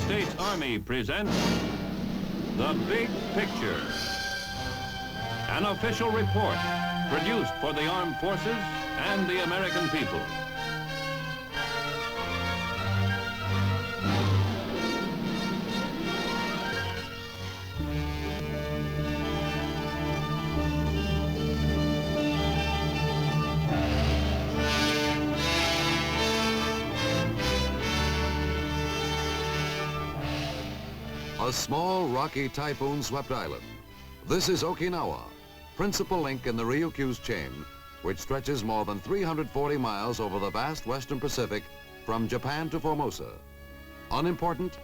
States Army presents The Big Picture, an official report produced for the armed forces and the American people. A small, rocky, typhoon-swept island. This is Okinawa, principal link in the Ryukyu's chain, which stretches more than 340 miles over the vast western Pacific from Japan to Formosa. Unimportant?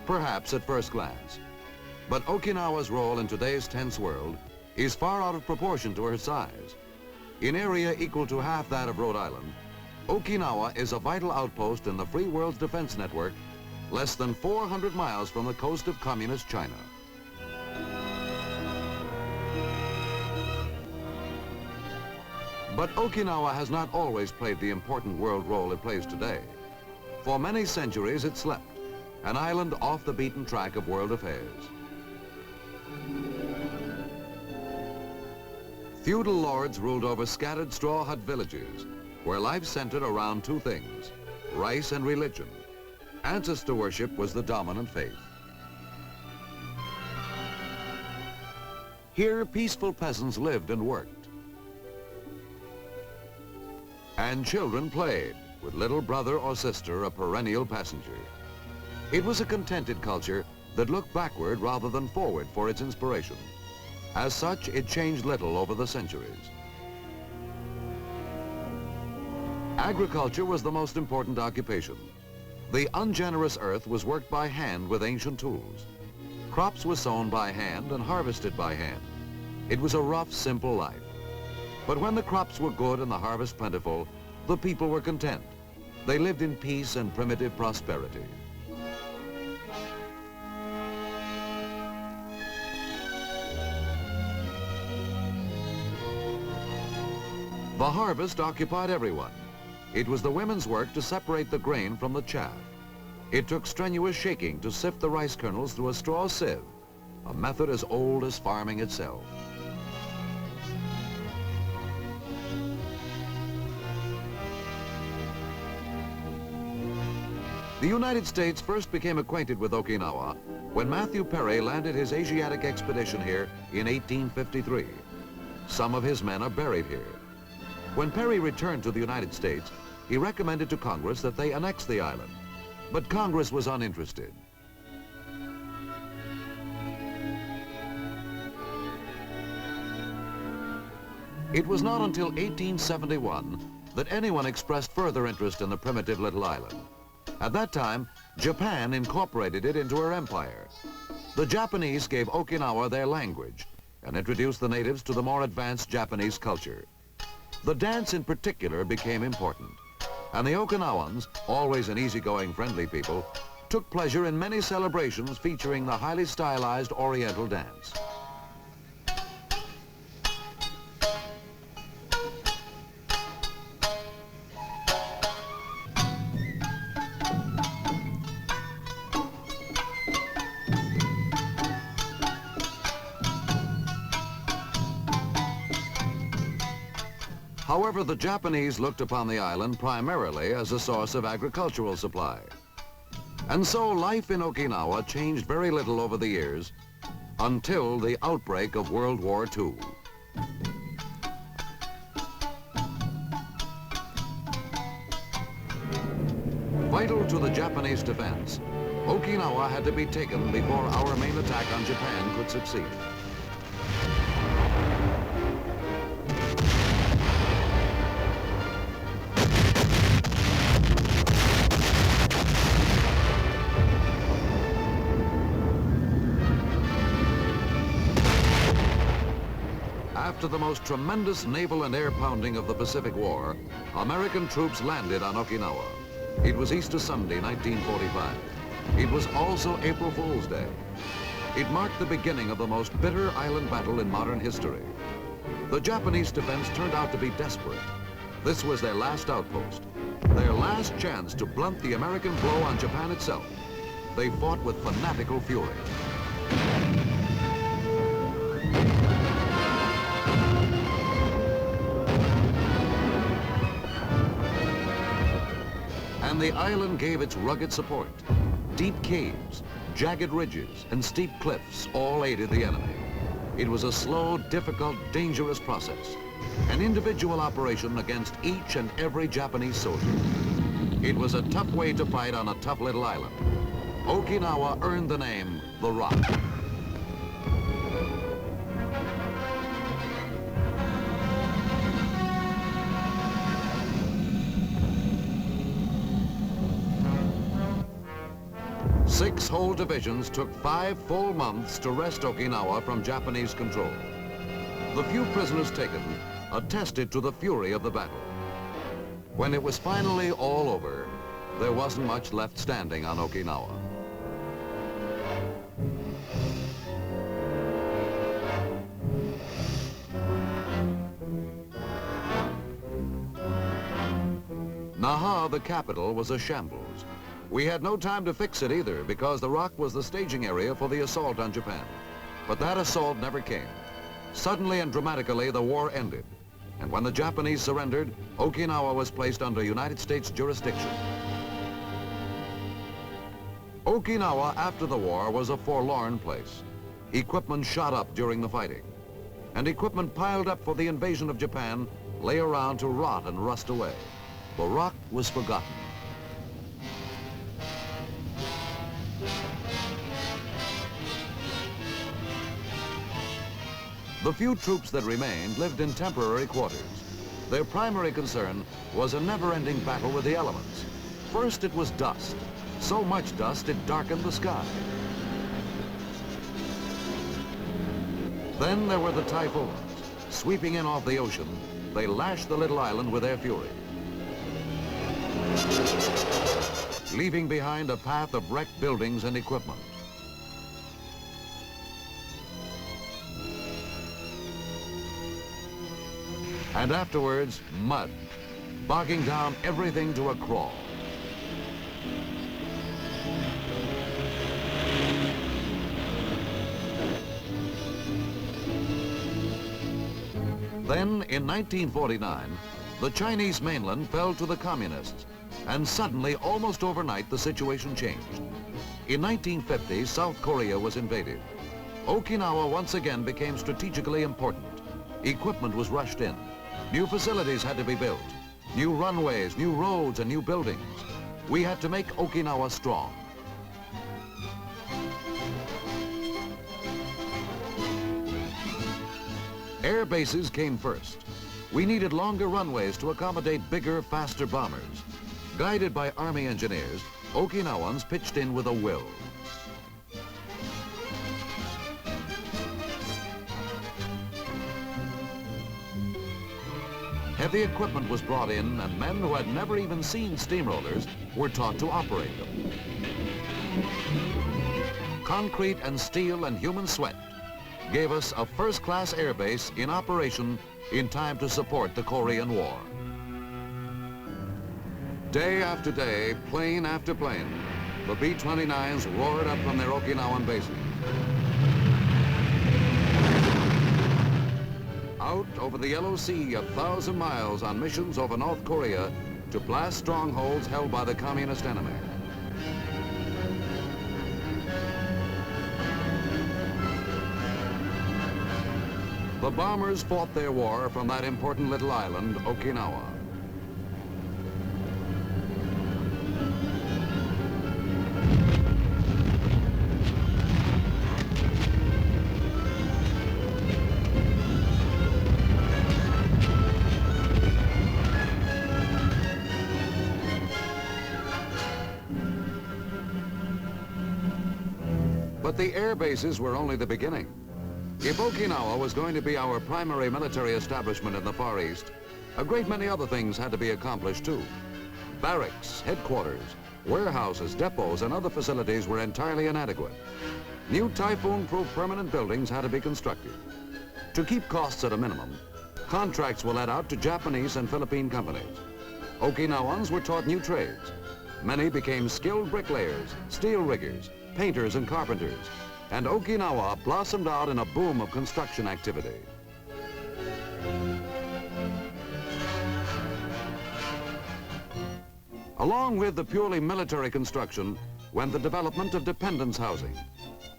Perhaps at first glance. But Okinawa's role in today's tense world is far out of proportion to her size. In area equal to half that of Rhode Island, Okinawa is a vital outpost in the free world's defense network, less than 400 miles from the coast of communist China. But Okinawa has not always played the important world role it plays today. For many centuries it slept, an island off the beaten track of world affairs. Feudal lords ruled over scattered straw hut villages, where life centered around two things, rice and religion. Ancestor worship was the dominant faith. Here, peaceful peasants lived and worked. And children played, with little brother or sister a perennial passenger. It was a contented culture that looked backward rather than forward for its inspiration. As such, it changed little over the centuries. Agriculture was the most important occupation. The ungenerous earth was worked by hand with ancient tools. Crops were sown by hand and harvested by hand. It was a rough, simple life. But when the crops were good and the harvest plentiful, the people were content. They lived in peace and primitive prosperity. The harvest occupied everyone. It was the women's work to separate the grain from the chaff. It took strenuous shaking to sift the rice kernels through a straw sieve, a method as old as farming itself. The United States first became acquainted with Okinawa when Matthew Perry landed his Asiatic expedition here in 1853. Some of his men are buried here. When Perry returned to the United States, he recommended to Congress that they annex the island, but Congress was uninterested. It was not until 1871 that anyone expressed further interest in the primitive little island. At that time, Japan incorporated it into her empire. The Japanese gave Okinawa their language and introduced the natives to the more advanced Japanese culture. The dance in particular became important, and the Okinawans, always an easygoing, friendly people, took pleasure in many celebrations featuring the highly stylized Oriental dance. However, the Japanese looked upon the island primarily as a source of agricultural supply. And so life in Okinawa changed very little over the years until the outbreak of World War II. Vital to the Japanese defense, Okinawa had to be taken before our main attack on Japan could succeed. After the most tremendous naval and air pounding of the Pacific War, American troops landed on Okinawa. It was Easter Sunday, 1945. It was also April Fool's Day. It marked the beginning of the most bitter island battle in modern history. The Japanese defense turned out to be desperate. This was their last outpost, their last chance to blunt the American blow on Japan itself. they fought with fanatical fury. And the island gave its rugged support. Deep caves, jagged ridges, and steep cliffs all aided the enemy. It was a slow, difficult, dangerous process. An individual operation against each and every Japanese soldier. It was a tough way to fight on a tough little island. Okinawa earned the name The Rock. Six whole divisions took 5 full months to wrest Okinawa from Japanese control. The few prisoners taken attested to the fury of the battle. When it was finally all over, there wasn't much left standing on Okinawa. Naha, the capital, was a shambles. We had no time to fix it either, because the Rock was the staging area for the assault on Japan. But that assault never came. Suddenly and dramatically, the war ended. And when the Japanese surrendered, Okinawa was placed under United States jurisdiction. Okinawa, after the war, was a forlorn place. Equipment shot up during the fighting. And equipment piled up for the invasion of Japan lay around to rot and rust away. The Rock was forgotten. The few troops that remained lived in temporary quarters. Their primary concern was a never-ending battle with the elements. First, it was dust. So much dust, it darkened the sky. Then there were the typhoons. Sweeping in off the ocean, they lashed the little island with their fury, leaving behind a path of wrecked buildings and equipment. And afterwards, mud, bogging down everything to a crawl. Then, in 1949, the Chinese mainland fell to the communists, and suddenly, almost overnight, the situation changed. In 1950, South Korea was invaded. Okinawa once again became strategically important. Equipment was rushed in. New facilities had to be built. New runways, new roads, and new buildings. We had to make Okinawa strong. Air bases came first. We needed longer runways to accommodate bigger, faster bombers. Guided by Army engineers, Okinawans pitched in with a will. Heavy equipment was brought in, and men who had never even seen steamrollers were taught to operate them. Concrete and steel and human sweat gave us a first-class air base in operation in time to support the Korean War. Day after day, plane after plane, the B-29s roared up from their Okinawan bases. Out over the Yellow Sea, 1,000 miles on missions over North Korea to blast strongholds held by the communist enemy. The bombers fought their war from that important little island, Okinawa. But the air bases were only the beginning. If Okinawa was going to be our primary military establishment in the Far East, a great many other things had to be accomplished too. Barracks, headquarters, warehouses, depots, and other facilities were entirely inadequate. New typhoon-proof permanent buildings had to be constructed. To keep costs at a minimum, contracts were let out to Japanese and Philippine companies. Okinawans were taught new trades. Many became skilled bricklayers, steel riggers, painters and carpenters, and Okinawa blossomed out in a boom of construction activity. Along with the purely military construction went the development of dependence housing.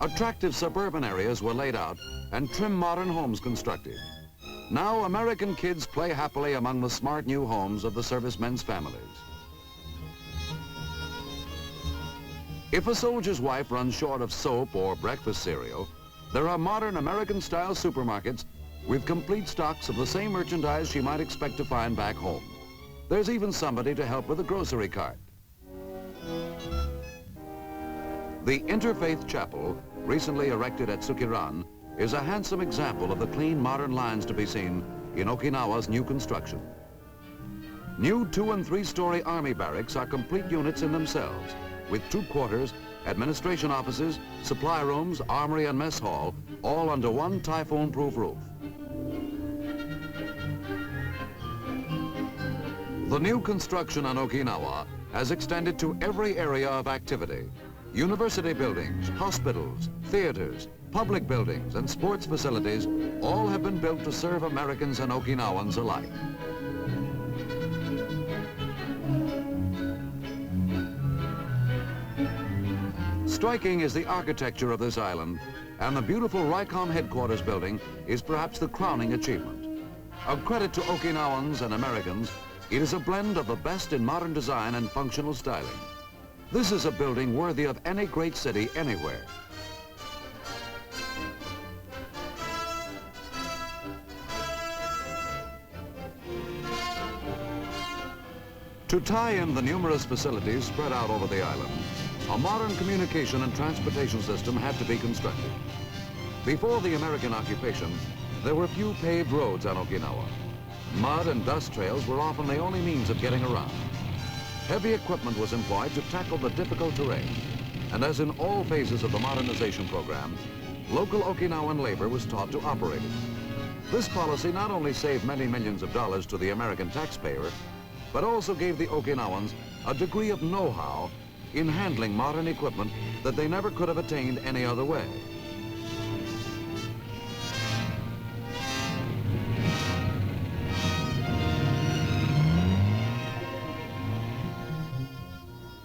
Attractive suburban areas were laid out and trim modern homes constructed. Now American kids play happily among the smart new homes of the servicemen's families. If a soldier's wife runs short of soap or breakfast cereal, there are modern American-style supermarkets with complete stocks of the same merchandise she might expect to find back home. There's even somebody to help with the grocery cart. The Interfaith Chapel, recently erected at Sukiran, is a handsome example of the clean modern lines to be seen in Okinawa's new construction. New 2- and 3-story army barracks are complete units in themselves, with troop quarters, administration offices, supply rooms, armory and mess hall, all under one typhoon-proof roof. The new construction on Okinawa has extended to every area of activity. University buildings, hospitals, theaters, public buildings, and sports facilities all have been built to serve Americans and Okinawans alike. Striking is the architecture of this island, and the beautiful RICOM headquarters building is perhaps the crowning achievement. A credit to Okinawans and Americans, it is a blend of the best in modern design and functional styling. This is a building worthy of any great city anywhere. To tie in the numerous facilities spread out over the island, a modern communication and transportation system had to be constructed. Before the American occupation, there were few paved roads on Okinawa. Mud and dust trails were often the only means of getting around. Heavy equipment was employed to tackle the difficult terrain, and as in all phases of the modernization program, local Okinawan labor was taught to operate it. This policy not only saved many millions of dollars to the American taxpayer, but also gave the Okinawans a degree of know-how in handling modern equipment that they never could have attained any other way.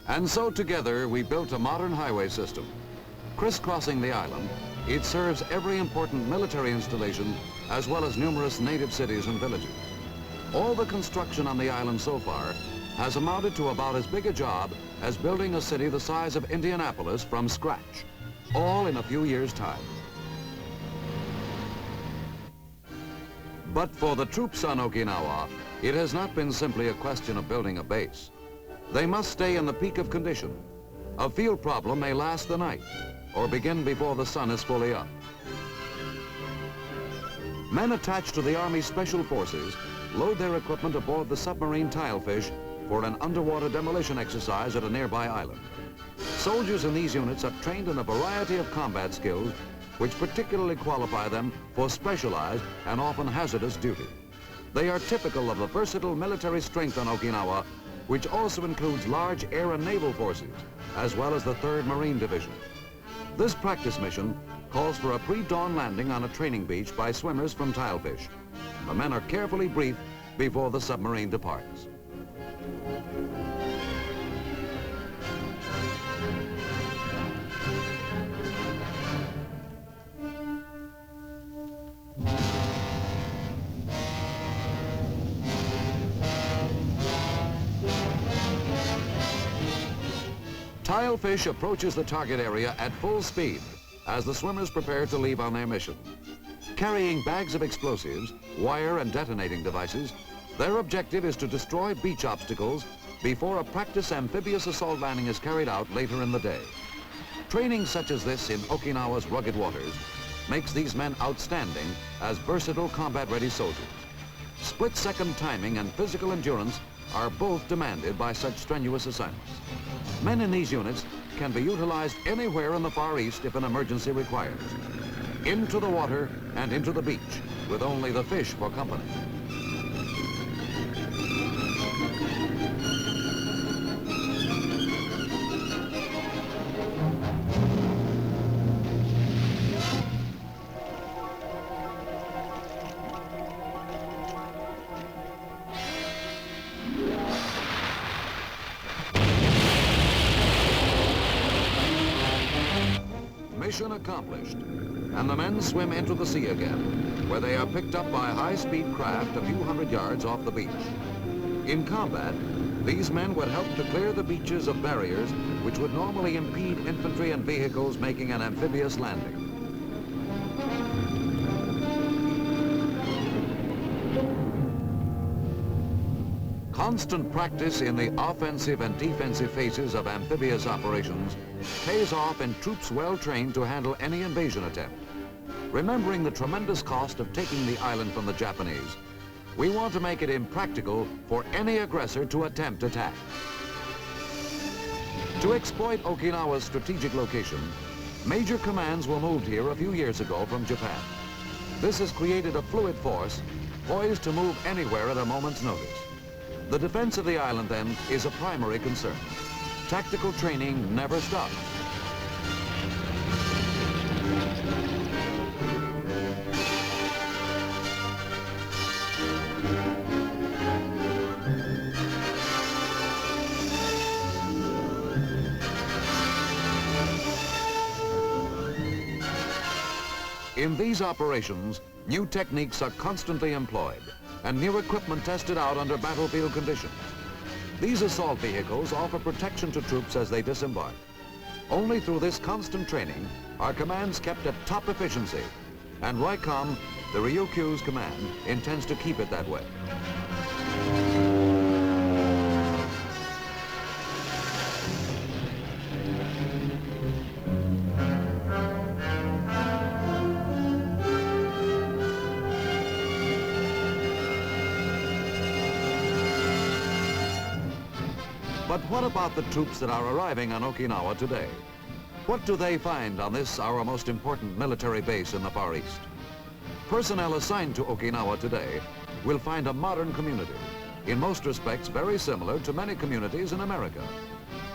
And so together we built a modern highway system. Crisscrossing the island, it serves every important military installation as well as numerous native cities and villages. All the construction on the island so far has amounted to about as big a job as building a city the size of Indianapolis from scratch, all in a few years' time. But for the troops on Okinawa, it has not been simply a question of building a base. They must stay in the peak of condition. A field problem may last the night or begin before the sun is fully up. Men attached to the Army Special Forces load their equipment aboard the submarine Tilefish for an underwater demolition exercise at a nearby island. Soldiers in these units are trained in a variety of combat skills which particularly qualify them for specialized and often hazardous duty. They are typical of the versatile military strength on Okinawa, which also includes large air and naval forces, as well as the 3rd Marine Division. This practice mission calls for a pre-dawn landing on a training beach by swimmers from Tilefish. The men are carefully briefed before the submarine departs. Tilefish approaches the target area at full speed as the swimmers prepare to leave on their mission. Carrying bags of explosives, wire and detonating devices, their objective is to destroy beach obstacles before a practice amphibious assault landing is carried out later in the day. Training such as this in Okinawa's rugged waters makes these men outstanding as versatile combat-ready soldiers. Split-second timing and physical endurance are both demanded by such strenuous assignments. Men in these units can be utilized anywhere in the Far East if an emergency requires. Into the water and into the beach, with only the fish for company. Mission accomplished. And the men swim into the sea again, where they are picked up by high-speed craft a few hundred yards off the beach. In combat, these men would help to clear the beaches of barriers which would normally impede infantry and vehicles making an amphibious landing. Constant practice in the offensive and defensive phases of amphibious operations pays off in troops well trained to handle any invasion attempt. Remembering the tremendous cost of taking the island from the Japanese, we want to make it impractical for any aggressor to attempt attack. To exploit Okinawa's strategic location, major commands were moved here a few years ago from Japan. This has created a fluid force poised to move anywhere at a moment's notice. The defense of the island, then, is a primary concern. Tactical training never stops. In these operations, new techniques are constantly employed and new equipment tested out under battlefield conditions. These assault vehicles offer protection to troops as they disembark. Only through this constant training are commands kept at top efficiency, and RICOM, the Ryukyu's command, intends to keep it that way. But what about the troops that are arriving on Okinawa today? What do they find on this, our most important military base in the Far East? Personnel assigned to Okinawa today will find a modern community, in most respects very similar to many communities in America.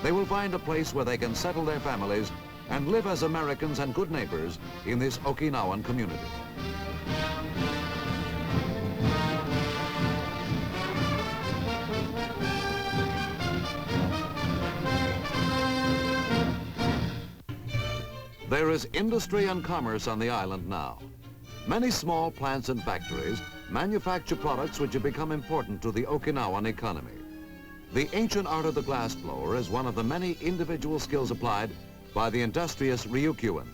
They will find a place where they can settle their families and live as Americans and good neighbors in this Okinawan community. There is industry and commerce on the island now. Many small plants and factories manufacture products which have become important to the Okinawan economy. The ancient art of the glass blower is one of the many individual skills applied by the industrious Ryukyuan.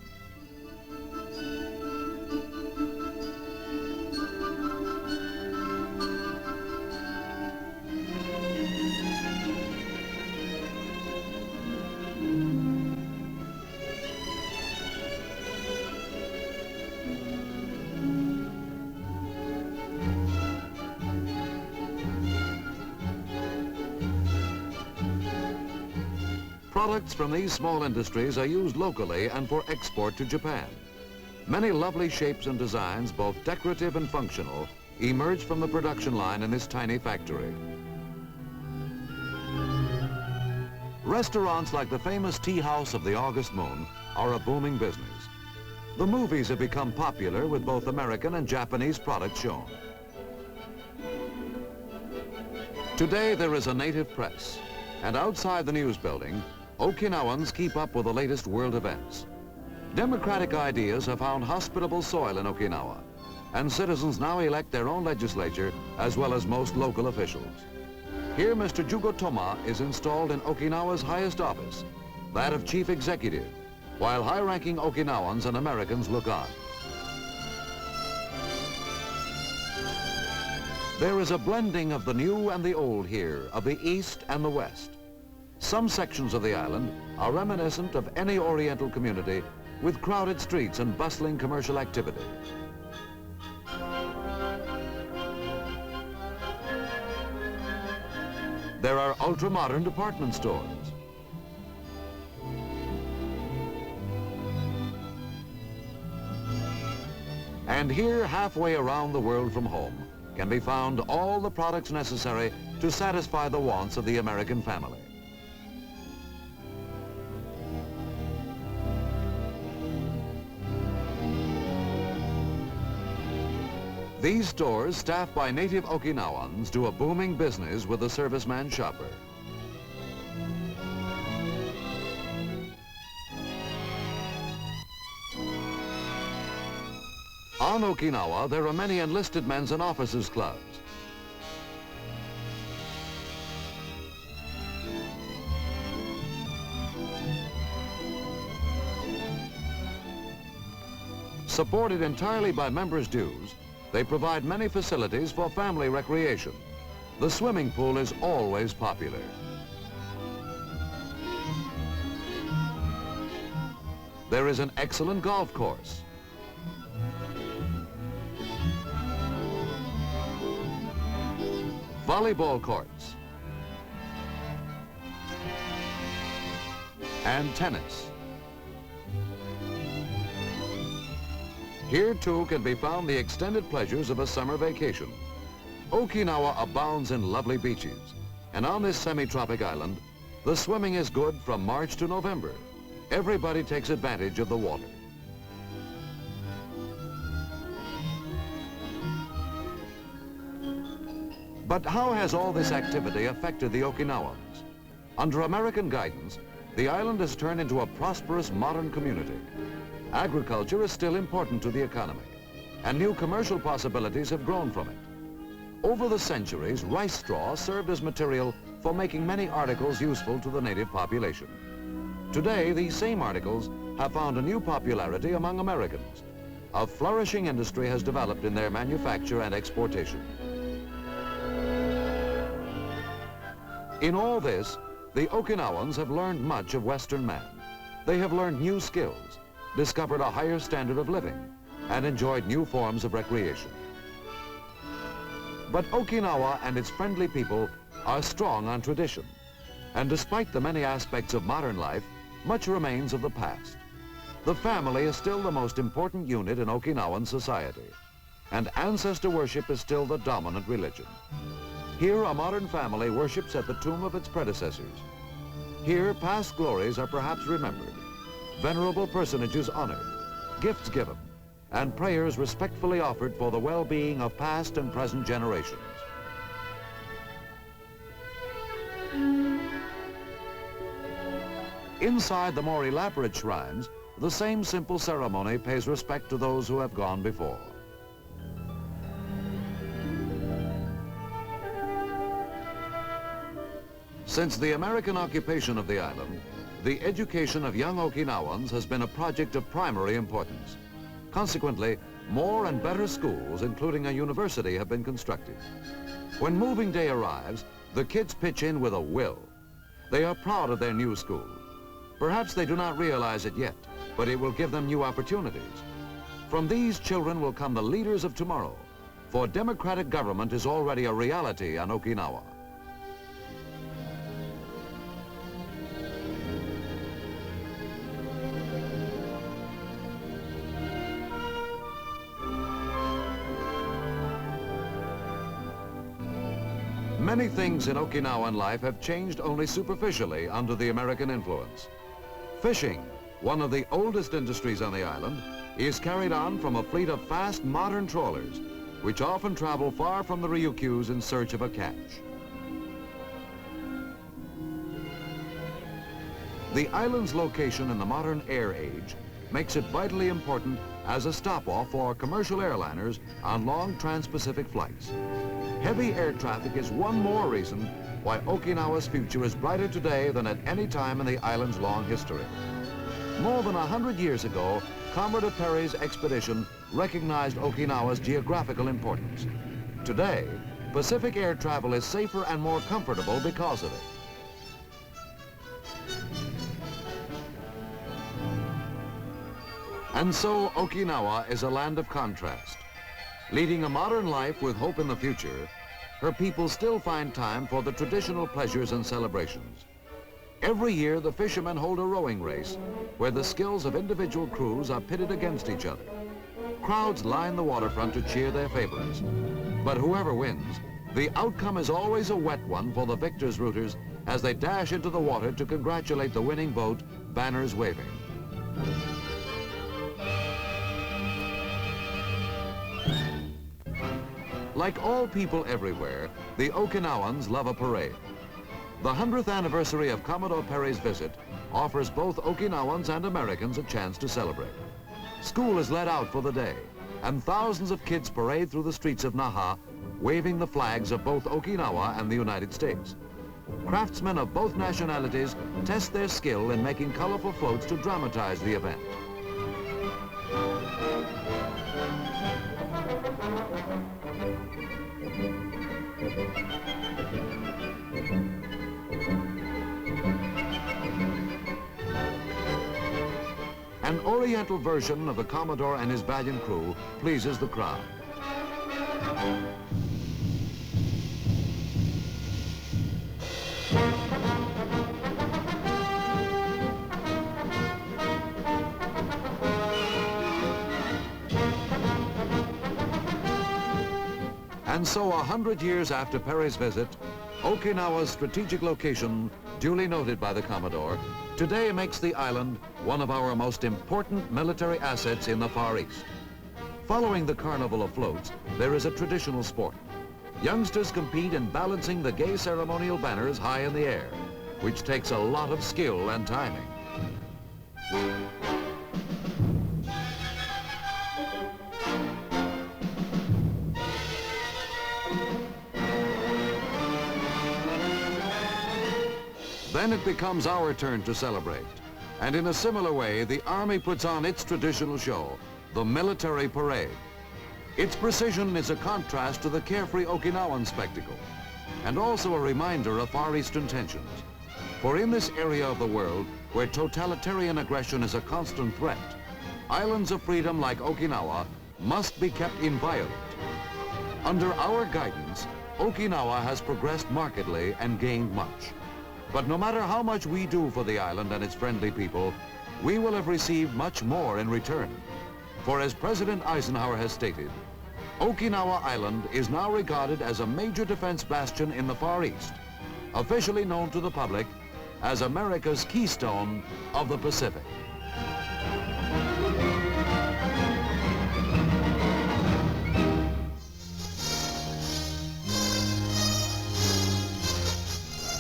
Products from these small industries are used locally and for export to Japan. Many lovely shapes and designs, both decorative and functional, emerge from the production line in this tiny factory. Restaurants like the famous Tea House of the August Moon are a booming business. The movies have become popular with both American and Japanese products shown. Today there is a native press, and outside the news building, Okinawans keep up with the latest world events. Democratic ideas have found hospitable soil in Okinawa, and citizens now elect their own legislature as well as most local officials. Here, Mr. Jugo Toma is installed in Okinawa's highest office, that of Chief Executive, while high-ranking Okinawans and Americans look on. There is a blending of the new and the old here, of the East and the West. Some sections of the island are reminiscent of any Oriental community with crowded streets and bustling commercial activity. There are ultra-modern department stores. And here, halfway around the world from home, can be found all the products necessary to satisfy the wants of the American family. These stores, staffed by native Okinawans, do a booming business with the serviceman shopper. On Okinawa, there are many enlisted men's and officers' clubs. Supported entirely by members' dues, they provide many facilities for family recreation. The swimming pool is always popular. There is an excellent golf course. Volleyball courts. And tennis. Here, too, can be found the extended pleasures of a summer vacation. Okinawa abounds in lovely beaches, and on this semi-tropic island, the swimming is good from March to November. Everybody takes advantage of the water. But how has all this activity affected the Okinawans? Under American guidance, the island has turned into a prosperous modern community. Agriculture is still important to the economy, and new commercial possibilities have grown from it. Over the centuries, rice straw served as material for making many articles useful to the native population. Today, these same articles have found a new popularity among Americans. A flourishing industry has developed in their manufacture and exportation. In all this, the Okinawans have learned much of Western man. They have learned new skills, discovered a higher standard of living, and enjoyed new forms of recreation. But Okinawa and its friendly people are strong on tradition, and despite the many aspects of modern life, much remains of the past. The family is still the most important unit in Okinawan society, and ancestor worship is still the dominant religion. Here, a modern family worships at the tomb of its predecessors. Here, past glories are perhaps remembered, venerable personages honored, gifts given, and prayers respectfully offered for the well-being of past and present generations. Inside the more elaborate shrines, the same simple ceremony pays respect to those who have gone before. Since the American occupation of the island, the education of young Okinawans has been a project of primary importance. Consequently, more and better schools, including a university, have been constructed. When moving day arrives, the kids pitch in with a will. They are proud of their new school. Perhaps they do not realize it yet, but it will give them new opportunities. From these children will come the leaders of tomorrow, for democratic government is already a reality on Okinawa. Many things in Okinawan life have changed only superficially under the American influence. Fishing, one of the oldest industries on the island, is carried on from a fleet of fast modern trawlers, which often travel far from the Ryukyus in search of a catch. The island's location in the modern air age makes it vitally important as a stop-off for commercial airliners on long trans-Pacific flights. Heavy air traffic is one more reason why Okinawa's future is brighter today than at any time in the island's long history. More than 100 years ago, Commodore Perry's expedition recognized Okinawa's geographical importance. Today, Pacific air travel is safer and more comfortable because of it. And so Okinawa is a land of contrast. Leading a modern life with hope in the future, her people still find time for the traditional pleasures and celebrations. Every year, the fishermen hold a rowing race where the skills of individual crews are pitted against each other. Crowds line the waterfront to cheer their favorites. But whoever wins, the outcome is always a wet one for the victors' rooters as they dash into the water to congratulate the winning boat, banners waving. Like all people everywhere, the Okinawans love a parade. The 100th anniversary of Commodore Perry's visit offers both Okinawans and Americans a chance to celebrate. School is let out for the day, and thousands of kids parade through the streets of Naha, waving the flags of both Okinawa and the United States. Craftsmen of both nationalities test their skill in making colorful floats to dramatize the event. An oriental version of the Commodore and his valiant crew pleases the crowd. And so 100 years after Perry's visit, Okinawa's strategic location, duly noted by the Commodore, today makes the island one of our most important military assets in the Far East. Following the carnival of floats, there is a traditional sport. Youngsters compete in balancing the gay ceremonial banners high in the air, which takes a lot of skill and timing. Then it becomes our turn to celebrate. And in a similar way, the Army puts on its traditional show, the military parade. Its precision is a contrast to the carefree Okinawan spectacle, and also a reminder of Far Eastern tensions. For in this area of the world, where totalitarian aggression is a constant threat, islands of freedom like Okinawa must be kept inviolate. Under our guidance, Okinawa has progressed markedly and gained much. But no matter how much we do for the island and its friendly people, we will have received much more in return. For as President Eisenhower has stated, Okinawa Island is now regarded as a major defense bastion in the Far East, officially known to the public as America's keystone of the Pacific.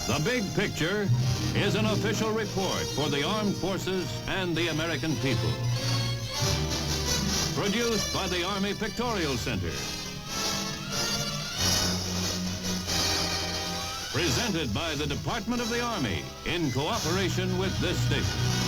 The Big Picture is an official report for the armed forces and the American people. Produced by the Army Pictorial Center. Presented by the Department of the Army in cooperation with this station.